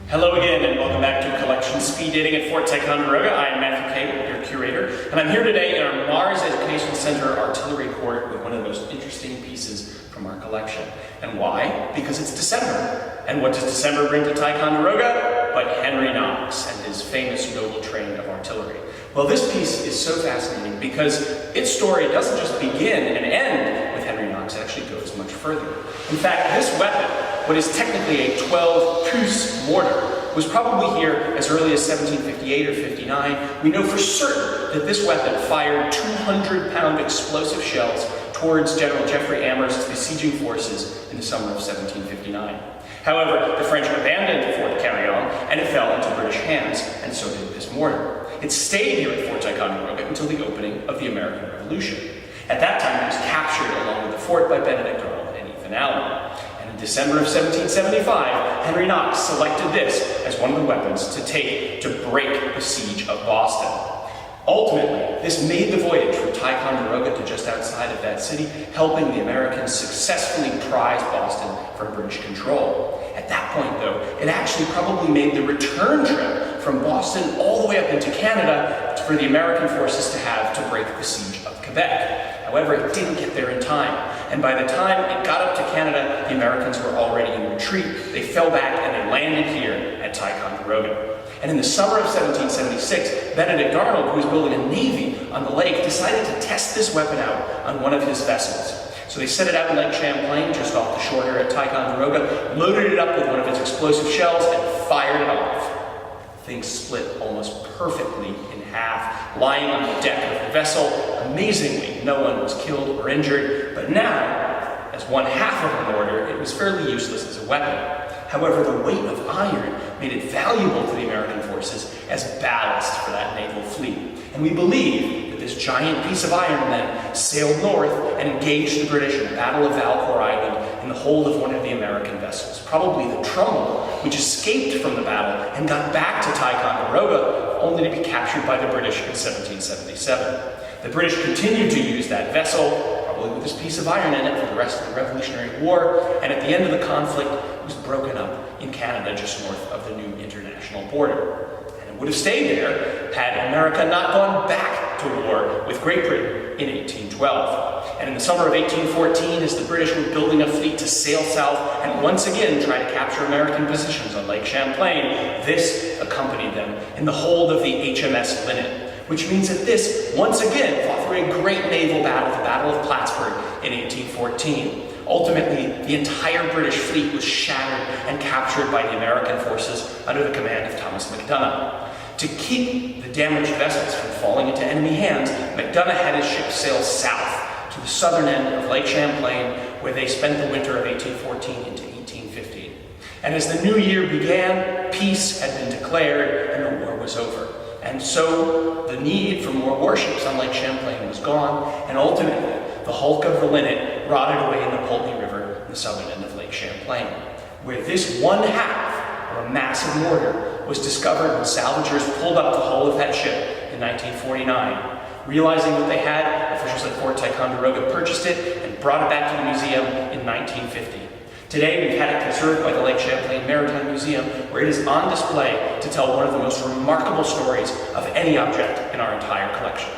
Hello again, and welcome back to Collection Speed Dating at Fort Ticonderoga. I am Matthew Cable, your curator, and I'm here today in our Mars Education Center artillery court with one of the most interesting pieces from our collection. And why? Because it's December. And what does December bring to Ticonderoga? But Henry Knox and his famous noble train of artillery. Well, this piece is so fascinating because its story doesn't just begin and end with Henry Knox, it actually goes much further. In fact, this weapon, what is technically a 12-pouce mortar, was probably here as early as 1758 or 59. We know for certain that this weapon fired 200-pound explosive shells towards General Geoffrey Amherst's besieging forces in the summer of 1759. However, the French abandoned Fort Carillon and it fell into British hands, and so did this mortar. It stayed here at Fort Ticonderoga until the opening of the American Revolution. At that time, it was captured along with the fort by Benedict Arnold and Ethan Allen. And in December of 1775, Henry Knox selected this as one of the weapons to take to break the siege of Boston. Ultimately, this made the voyage from Ticonderoga to just outside of that city, helping the Americans successfully prize Boston from British control. At that point, though, it actually probably made the return trip from Boston all the way up into Canada for the American forces to have to break the siege of Québec. However, it didn't get there in time, and by the time it got up to Canada, the Americans were already in retreat. They fell back and they landed here at Ticonderoga. And in the summer of 1776, Benedict Arnold, who was building a navy on the lake, decided to test this weapon out on one of his vessels. So they set it out in Lake Champlain, just off the shore here at Ticonderoga, loaded it up with one of its explosive shells, and fired it off. Things split almost perfectly in half, lying on the deck of the vessel. Amazingly, no one was killed or injured, but now, as one half of a mortar, it was fairly useless as a weapon. However, the weight of iron made it valuable to the American forces as ballast for that naval fleet. And we believe that this giant piece of iron then sailed north and engaged the British in the Battle of Valcour Island in the hold of one of the American vessels, probably the Trumbull, which escaped from the battle and got back to Ticonderoga, only to be captured by the British in 1777. The British continued to use that vessel, probably with this piece of iron in it, for the rest of the Revolutionary War, and at the end of the conflict, it was broken up in Canada just north of the new international border. And it would have stayed there had America not gone back to war with Great Britain in 1812. And in the summer of 1814, as the British were building a fleet to sail south and once again try to capture American positions on Lake Champlain, this accompanied them in the hold of the HMS Linnet, which means that this, once again, fought through a great naval battle, the Battle of Plattsburgh in 1814. Ultimately, the entire British fleet was shattered and captured by the American forces under the command of Thomas MacDonough. To keep the damaged vessels from falling into enemy hands, MacDonough had his ships sail south to the southern end of Lake Champlain, where they spent the winter of 1814 into 1815. And as the new year began, peace had been declared and the war was over. And so the need for more warships on Lake Champlain was gone, and ultimately the hulk of the Linnet rotted away in the Poultney River in the southern end of Lake Champlain, where this one half of a massive mortar was discovered when salvagers pulled up the hull of that ship in 1949. Realizing what they had, officials at Fort Ticonderoga purchased it and brought it back to the museum in 1950. Today, we've had it preserved by the Lake Champlain Maritime Museum, where it is on display to tell one of the most remarkable stories of any object in our entire collection.